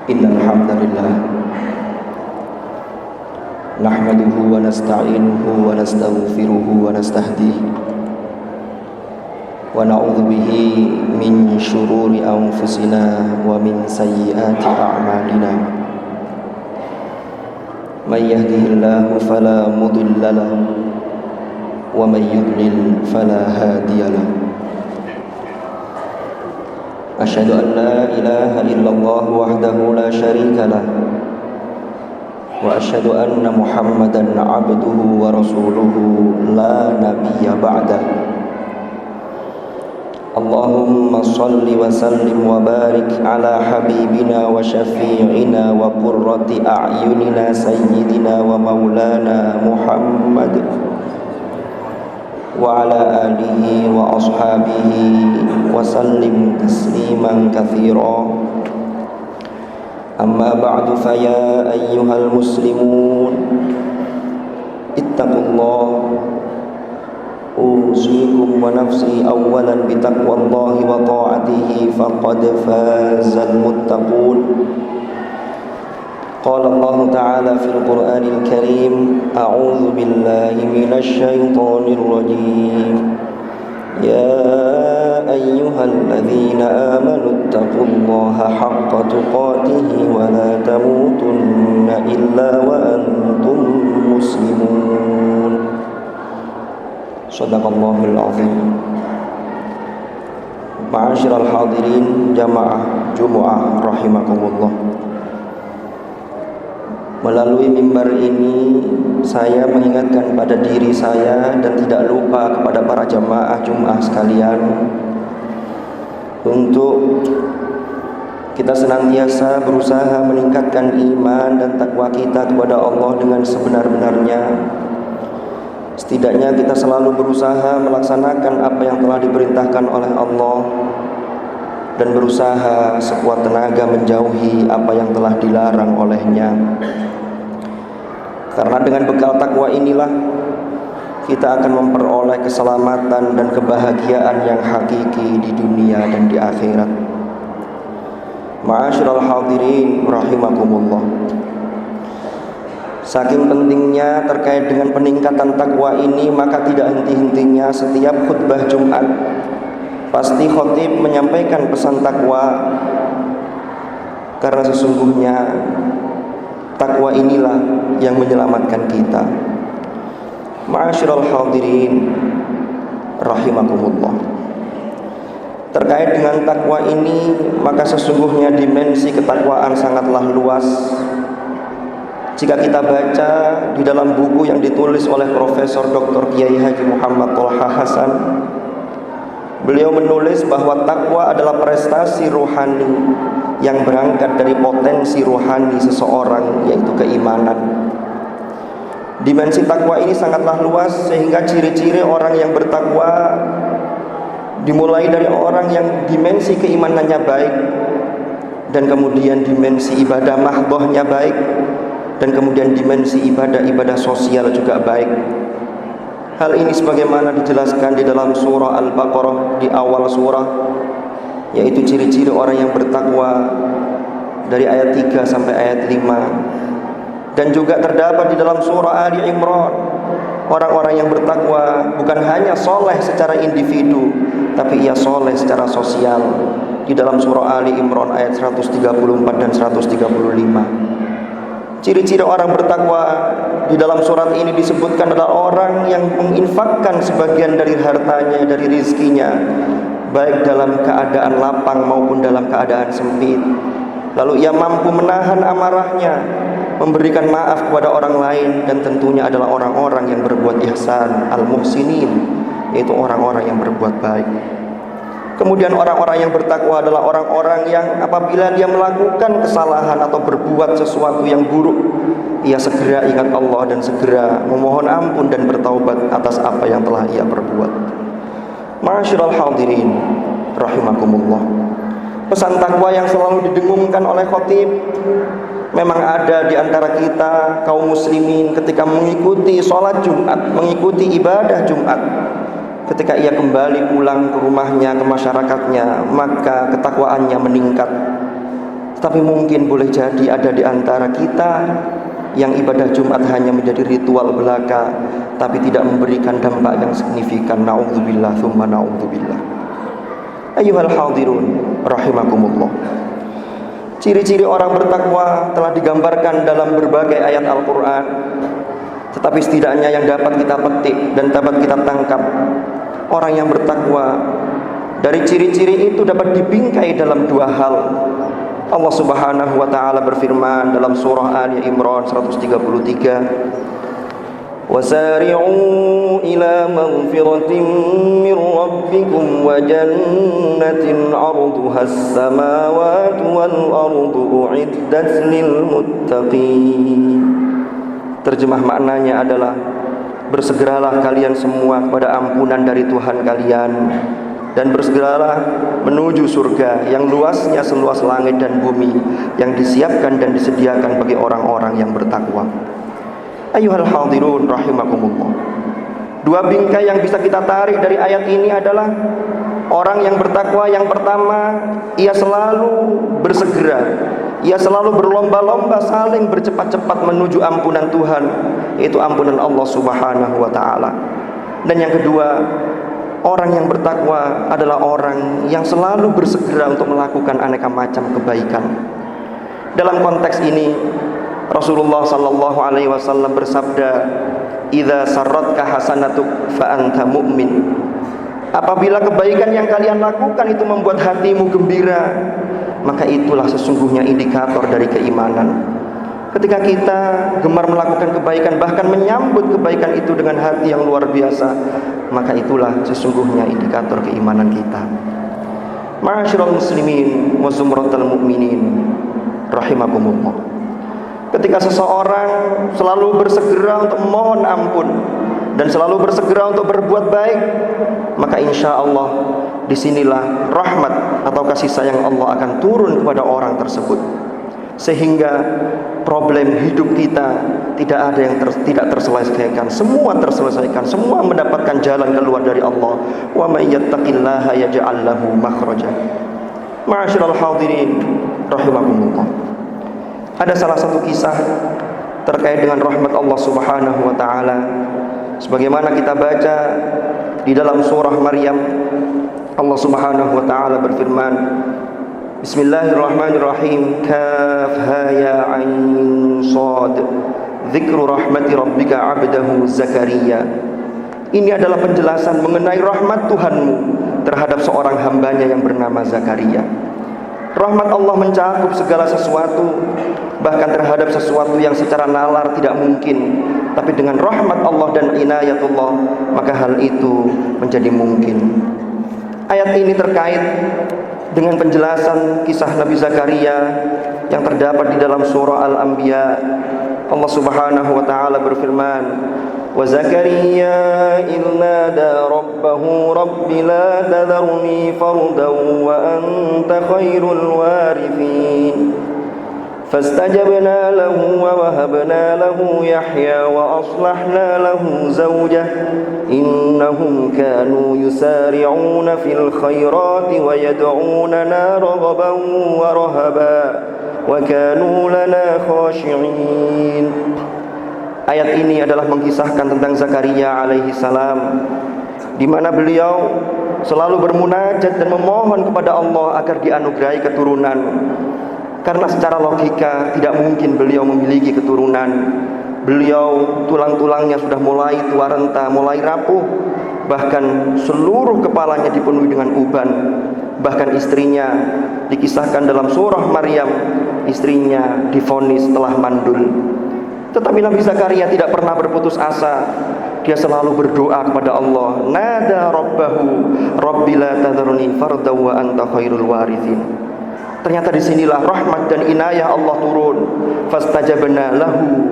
Innal hamdalillah nahmaduhu wa nasta'inuhu wa nastaghfiruhu wa nastahdihi wa na'udzu bihi min syururi anfusina wa min sayyiati a'malina. May yahdihillahu fala mudilla lahu wa may yudlil fala hadiya lahu. Asyhadu an la ilaha illallah wahdahu la syarika lah wa asyhadu anna Muhammadan abduhu wa rasuluhu la nabiyya ba'dah. Allahumma salli wa sallim wa barik ala habibina wa syafi'ina wa qurrati a'yunina sayyidina wa maulana Muhammad wa ala alihi wa ashabihi wa sallim tasliman katsira. Amma ba'du, fa ya ayyuhal muslimun ittaqullah. Usikum wa nafsi awwalan bi taqwallahi wa ta'atihi faqad fazal muttaqun. Qala Allah Ta'ala fil Qur'anil Karim, a'udzu billahi minasy syaithanir rajim. Ya ayyuhalladzina amanu taqullaha haqqa tuqatih wa la tamutunna illa wa antum muslimun. Shadaqallahul azim. Ma'asyiral hadirin jamaah Jumu'ah rahimakumullah. Melalui mimbar ini saya mengingatkan pada diri saya dan tidak lupa kepada para jamaah Jum'ah sekalian untuk kita senantiasa berusaha meningkatkan iman dan takwa kita kepada Allah dengan sebenar-benarnya. Setidaknya kita selalu berusaha melaksanakan apa yang telah diperintahkan oleh Allah dan berusaha sekuat tenaga menjauhi apa yang telah dilarang olehnya. Karena dengan bekal takwa inilah kita akan memperoleh keselamatan dan kebahagiaan yang hakiki di dunia dan di akhirat. Ma'asyiral hadirin rahimakumullah. Saking pentingnya terkait dengan peningkatan takwa ini, maka tidak henti-hentinya setiap khutbah Jumat pasti khatib menyampaikan pesan takwa. Karena sesungguhnya takwa inilah yang menyelamatkan kita. Ma'asyiral hadirin rahimakumullah. Terkait dengan takwa ini, maka sesungguhnya dimensi ketakwaan sangatlah luas. Jika kita baca di dalam buku yang ditulis oleh Profesor Dr. Kiai Haji Muhammad Tolha Hasan, beliau menulis bahwa takwa adalah prestasi rohani yang berangkat dari potensi rohani seseorang, yaitu keimanan. Dimensi takwa ini sangatlah luas, sehingga ciri-ciri orang yang bertakwa dimulai dari orang yang dimensi keimanannya baik, dan kemudian dimensi ibadah mahdhahnya baik, dan kemudian dimensi ibadah-ibadah sosial juga baik. Hal ini sebagaimana dijelaskan di dalam surah Al-Baqarah di awal surah, yaitu ciri-ciri orang yang bertakwa dari ayat 3 sampai ayat 5. Dan juga terdapat di dalam surah Ali Imran, orang-orang yang bertakwa bukan hanya soleh secara individu, tapi ia soleh secara sosial. Di dalam surah Ali Imran ayat 134 dan 135. Ciri-ciri orang bertakwa di dalam surat ini disebutkan adalah orang yang menginfakkan sebagian dari hartanya, dari rizkinya, baik dalam keadaan lapang maupun dalam keadaan sempit. Lalu ia mampu menahan amarahnya, memberikan maaf kepada orang lain, dan tentunya adalah orang-orang yang berbuat ihsan, al-muhsinin, yaitu orang-orang yang berbuat baik. Kemudian orang-orang yang bertakwa adalah orang-orang yang apabila dia melakukan kesalahan atau berbuat sesuatu yang buruk, ia segera ingat Allah dan segera memohon ampun dan bertaubat atas apa yang telah ia perbuat. Ma'asyiral hadirin rahimakumullah. Pesan takwa yang selalu didengungkan oleh khatib memang ada di antara kita kaum muslimin ketika mengikuti sholat Jumat, mengikuti ibadah Jumat. Ketika ia kembali pulang ke rumahnya, ke masyarakatnya, maka ketakwaannya meningkat. Tetapi mungkin boleh jadi ada di antara kita yang ibadah Jumat hanya menjadi ritual belaka, tapi tidak memberikan dampak yang signifikan. Na'udzubillah, tsumma na'udzubillah. Ayyuhal hadirun rahimakumullah. Ciri-ciri orang bertakwa telah digambarkan dalam berbagai ayat Al-Quran. Tetapi setidaknya yang dapat kita petik dan dapat kita tangkap, orang yang bertakwa dari ciri-ciri itu dapat dibingkai dalam dua hal. Allah Subhanahu wa taala berfirman dalam surah Ali Imran 133, "Wasari'u ila maghfiratin min rabbikum wa jannatin 'arduha as-samawati wal ardu u'iddat lil muttaqin." Terjemah maknanya adalah, bersegeralah kalian semua kepada ampunan dari Tuhan kalian, dan bersegeralah menuju surga yang luasnya seluas langit dan bumi, yang disiapkan dan disediakan bagi orang-orang yang bertakwa. Ayyuhal hadirun rahimakumullah. Dua bingkai yang bisa kita tarik dari ayat ini adalah, orang yang bertakwa yang pertama, ia selalu bersegera, ia selalu berlomba-lomba saling bercepat-cepat menuju ampunan Tuhan, yaitu ampunan Allah Subhanahu wa taala. Dan yang kedua, orang yang bertakwa adalah orang yang selalu bersegera untuk melakukan aneka macam kebaikan. Dalam konteks ini, Rasulullah sallallahu alaihi wasallam bersabda, "Idza sarratka hasanatuk fa anta mu'min." Apabila kebaikan yang kalian lakukan itu membuat hatimu gembira, maka itulah sesungguhnya indikator dari keimanan. Ketika kita gemar melakukan kebaikan, bahkan menyambut kebaikan itu dengan hati yang luar biasa, maka itulah sesungguhnya indikator keimanan kita. Ma'asyiral muslimin wa zumratal mu'minin rahimakumullah. Ketika seseorang selalu bersegera untuk mohon ampun dan selalu bersegera untuk berbuat baik, maka insya Allah disinilah rahmat atau kasih sayang Allah akan turun kepada orang tersebut, sehingga problem hidup kita tidak ada yang tidak terselesaikan. Semua terselesaikan, semua mendapatkan jalan keluar dari Allah. Wa may yattaqillaha yaj'al lahu makhraja. Ma'asyiral hadirin rahimakumullah. Ada salah satu kisah terkait dengan rahmat Allah Subhanahu wa taala, sebagaimana kita baca di dalam surah Maryam. Allah Subhanahu wa taala berfirman, Bismillahirrahmanirrahim. Kaf ha ya ain sad. Dzikru rahmati rabbika 'abdahu Zakaria. Ini adalah penjelasan mengenai rahmat Tuhanmu terhadap seorang hambanya yang bernama Zakaria. Rahmat Allah mencakup segala sesuatu, bahkan terhadap sesuatu yang secara nalar tidak mungkin, tapi dengan rahmat Allah dan inayatullah, maka hal itu menjadi mungkin. Ayat ini terkait dengan penjelasan kisah Nabi Zakaria yang terdapat di dalam surah Al-Anbiya. Allah Subhanahu wa taala berfirman, "Wa Zakaria idh nada rabbahu rabbi la tadharni fardan wa anta khairul warithin." فاستجبنا له ووهبنا له يحيى وأصلحنا له زوجه إنهم كانوا يسارعون في الخيرات ويدعوننا رغبا ورهبا وكانوا لنا خاشعين. Ayat ini adalah mengisahkan tentang Zakaria alaihi salam, di mana beliau selalu bermunajat dan memohon kepada Allah agar dianugerahi keturunan. Karena secara logika tidak mungkin beliau memiliki keturunan. Beliau tulang-tulangnya sudah mulai tua renta, mulai rapuh, bahkan seluruh kepalanya dipenuhi dengan uban. Bahkan istrinya dikisahkan dalam surah Maryam, istrinya divonis telah mandul. Tetapi Nabi Zakaria tidak pernah berputus asa. Dia selalu berdoa kepada Allah, nada rabbahu rabbi la tadharni farda wa anta khairul warithin. Ternyata disinilah rahmat dan inayah Allah turun. Fastajabna lahu,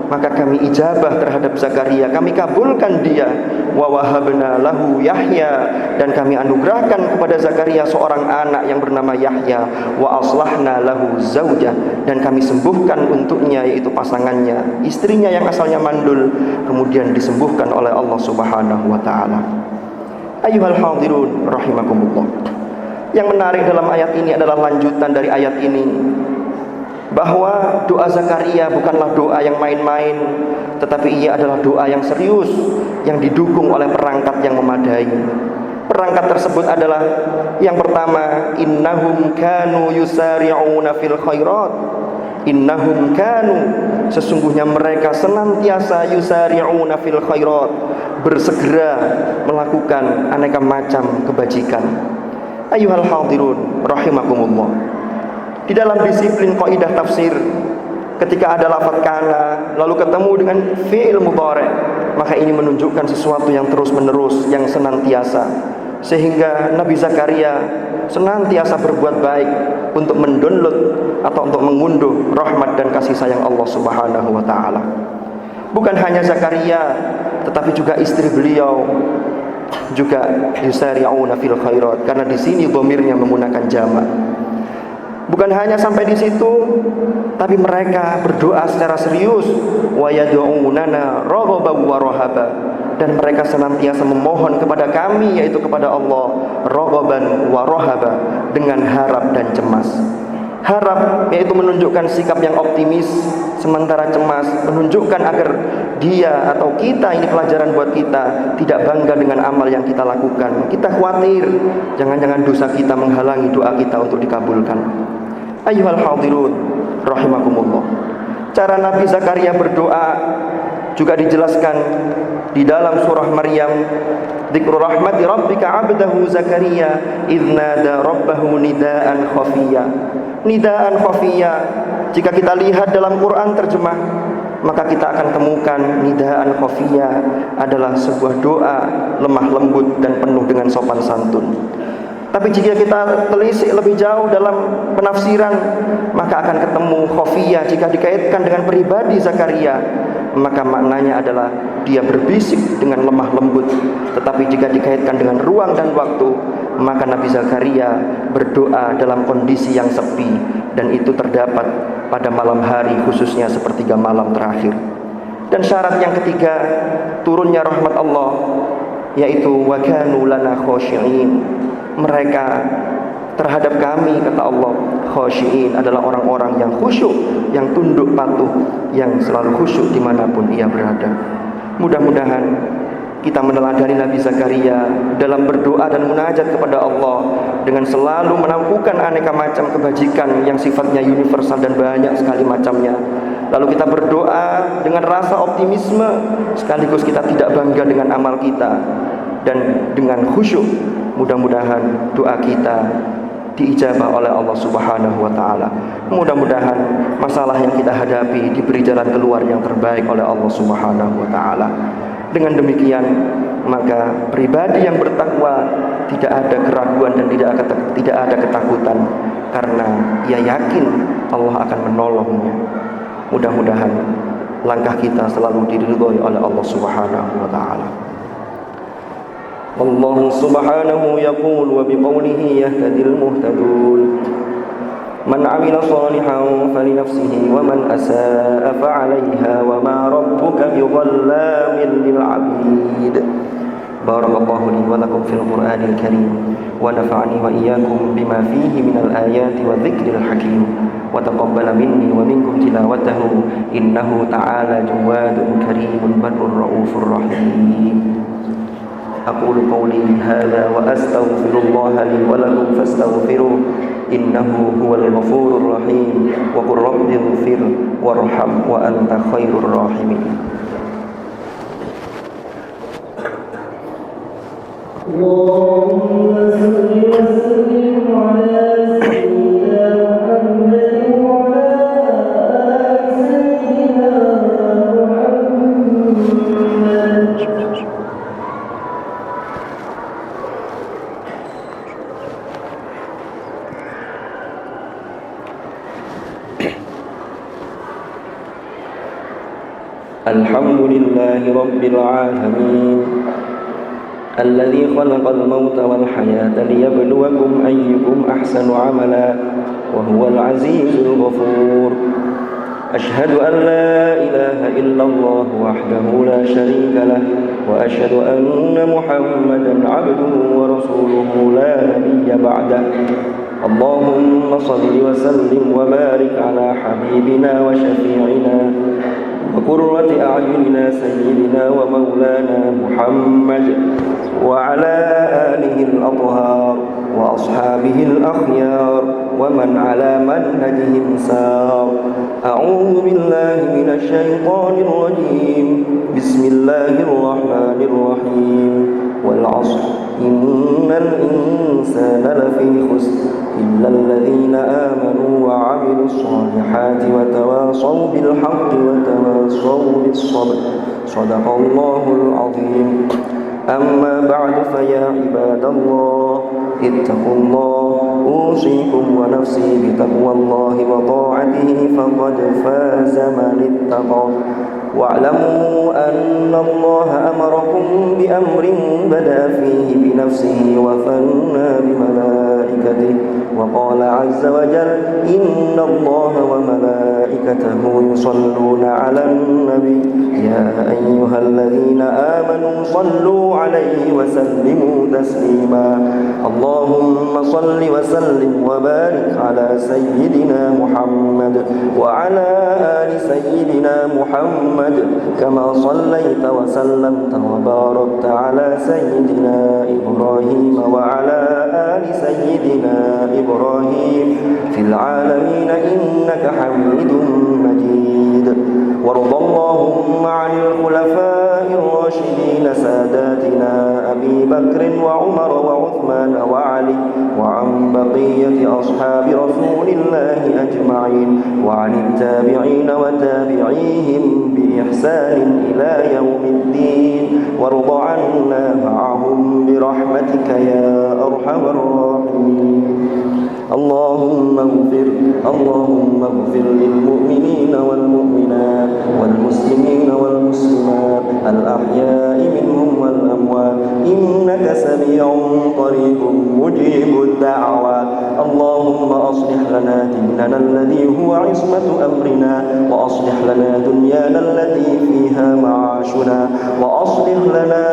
maka kami ijabah terhadap Zakaria, kami kabulkan dia. Wa wahabna lahu Yahya, dan kami anugerahkan kepada Zakaria seorang anak yang bernama Yahya. Wa aslahna lahu zaujah, dan kami sembuhkan untuknya, yaitu pasangannya, istrinya yang asalnya mandul, kemudian disembuhkan oleh Allah Subhanahu wa taala. Ayyuhal hadirun rahimakumullah. Yang menarik dalam ayat ini adalah lanjutan dari ayat ini. bahwa doa Zakaria bukanlah doa yang main-main, tetapi ia adalah doa yang serius yang didukung oleh perangkat yang memadai. Perangkat tersebut adalah yang pertama, innahum kanu yusari'una fil khairat. Innahum kanu, sesungguhnya mereka senantiasa yusari'una fil khairat, bersegera melakukan aneka macam kebajikan. Ayyuhal hadirun rahimakumullah. Di dalam disiplin kaidah tafsir, ketika ada lafaz kana lalu ketemu dengan fi'il mudhari', maka ini menunjukkan sesuatu yang terus-menerus, yang senantiasa. Sehingga Nabi Zakaria senantiasa berbuat baik untuk mendownload atau untuk mengunduh rahmat dan kasih sayang Allah Subhanahu wa taala. Bukan hanya Zakaria, tetapi juga istri beliau juga yusari'una fil khairat, karena di sini dhamirnya menggunakan jamak. Bukan hanya sampai di situ, tapi mereka berdoa secara serius, wa yad'unana raghaban wa rahaba, dan mereka senantiasa memohon kepada kami, yaitu kepada Allah, raghaban wa rahaba, dengan harap dan cemas. Harap yaitu menunjukkan sikap yang optimis, sementara cemas menunjukkan agar dia atau kita, ini pelajaran buat kita, tidak bangga dengan amal yang kita lakukan. Kita khawatir jangan-jangan dosa kita menghalangi doa kita untuk dikabulkan. Ayyuhal hadirun rahimakumullah. Cara Nabi Zakaria berdoa juga dijelaskan di dalam surah Maryam. Dzikru rahmati rabbika 'abdahu Zakaria idz nada rabbahu nidaan khafiyya. Nidaan khafiyya, jika kita lihat dalam Quran terjemah, maka kita akan temukan nidaan khafiyya adalah sebuah doa lemah lembut dan penuh dengan sopan santun. Tapi jika kita telisik lebih jauh dalam penafsiran, maka akan ketemu khafiyah jika dikaitkan dengan pribadi Zakaria, maka maknanya adalah dia berbisik dengan lemah lembut. Tetapi jika dikaitkan dengan ruang dan waktu, maka Nabi Zakaria berdoa dalam kondisi yang sepi, dan itu terdapat pada malam hari, khususnya sepertiga malam terakhir. Dan syarat yang ketiga, turunnya rahmat Allah, yaitu wa kanu lana khashi'in. Mereka terhadap kami, kata Allah, khashi'in, adalah orang-orang yang khusyuk, yang tunduk patuh, yang selalu khusyuk dimanapun ia berada. Mudah-mudahan kita meneladani Nabi Zakaria dalam berdoa dan munajat kepada Allah, dengan selalu menampukan aneka macam kebajikan yang sifatnya universal dan banyak sekali macamnya. Lalu kita berdoa dengan rasa optimisme, sekaligus kita tidak bangga dengan amal kita, dan dengan khusyuk. Mudah-mudahan doa kita diijabah oleh Allah Subhanahu wa taala. Mudah-mudahan masalah yang kita hadapi diberi jalan keluar yang terbaik oleh Allah Subhanahu wa taala. Dengan demikian, maka pribadi yang bertakwa tidak ada keraguan dan tidak ada ketakutan, karena ia yakin Allah akan menolongnya. Mudah-mudahan langkah kita selalu diridhoi oleh Allah Subhanahu wa taala. Allah Subhanahu yaqul wa biqawlihi yahtadil muhtadun. Man 'amila shalihan falinafsihi wa man asaa fa'alaiha wa ma rabbuka bidhallamin lil 'abid. Barakallahu li wa lakum fil Qur'anil karim wa nafa'ani wa iyyakum bima fihi minal ayati wa dzikril hakim wa taqabbala minni wa minkum tilawatahu innahu ta'ala jawadun karimun barrur raufur rahim. أقول قولي هذا وأستغفر الله لي ولكم فاستغفروه إنه هو الغفور الرحيم وقل رب اغفر وارحم وأنت خير الراحمين. اللهم صل وسلم على سيدنا محمد وعلى آل سيدنا محمد. الحمد لله رب العالمين الذي خلق الموت والحياة ليبلوكم أيكم أحسن عملا وهو العزيز الغفور. أشهد أن لا إله إلا الله وحده لا شريك له وأشهد أن محمدا عبده ورسوله لا نبي بعده. اللهم صل وسلم وبارك على حبيبنا وشفيعنا وقرة أعيننا سيدنا ومولانا محمد وعلى آله الأطهار وأصحابه الأخيار ومن على منهجهم سار. أعوذ بالله من الشيطان الرجيم. بسم الله الرحمن الرحيم. والعصر إن الإنسان لفي خسر إلا الذين آمنوا وعملوا الصالحات وتواصوا بالحق وتواصوا بالصبر. صدق الله العظيم. أما بعد فيا عباد الله اتقوا الله، أوصيكم ونفسي بتقوى الله وطاعته فقد فاز من اتقى. واعلموا أن الله أمركم بأمر بدأ فيه بنفسه وثنى بملائكته وقال عز وجل إن الله وملائكته يصلون على النبي يا أيها الذين آمنوا صلوا عليه وسلموا تسليما. اللهم صل وسلم وبارك على سيدنا محمد وعلى آل سيدنا محمد كما صليت وسلمت وباركت على سيدنا إبراهيم وعلى آل سيدنا إبراهيم في العالمين إنك حميد مجيد. وارض اللهم عن الخلفاء الراشدين ساداتنا أبي بكر وعمر وعثمان وعلي وعن بقية أصحاب رسول الله أجمعين وعن التابعين وتابعيهم بإحسان إلى يوم الدين. وارض عنا معهم برحمتك يا أرحم الراحمين. اللهم اغفر للمؤمنين والمؤمنات والمسلمين والمسلمات الأحياء منهم والأموات إنك سميع قريب مجيب الدعوات. اللهم أصلح لنا ديننا الذي هو عصمة أمرنا وأصلح لنا دنيانا التي فيها معاشنا وأصلح لنا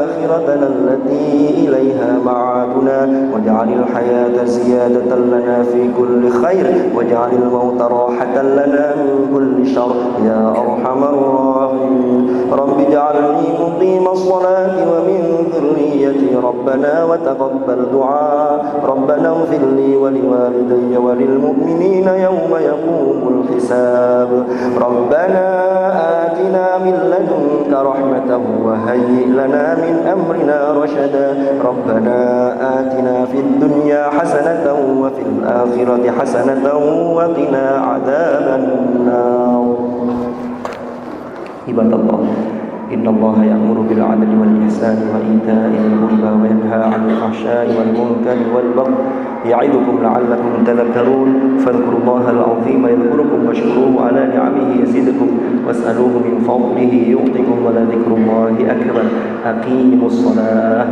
آخرتنا التي إليها معادنا واجعل الحياة زيادة لنا في كل خير واجعل الموت راحة لنا من كل شر يا أرحم الراحمين. رب اجعلني مقيم الصلاة ومن ذريتي ربنا وتقبل دعاء. ربنا اغفر لي ولوالدي وللمؤمنين يوم يقوم الحساب. ربنا آتنا من لدنك رحمة وهيئ لنا من أمرنا رشدا. ربنا آتنا في الدنيا حسنة وفي الآخرة حسنة وقنا عذاب النار. عباد الله إن الله يأمر بالعدل والإحسان وإيتاء ذي القربى وينهى عن الفحشاء والمنكر والبغي يعظكم لعلكم تذكرون. فاذكروا الله العظيم يذكركم واشكروه على نعمه يزدكم واسألوه من فضله يعطكم ولذكر الله أكبر. أقيموا الصلاة.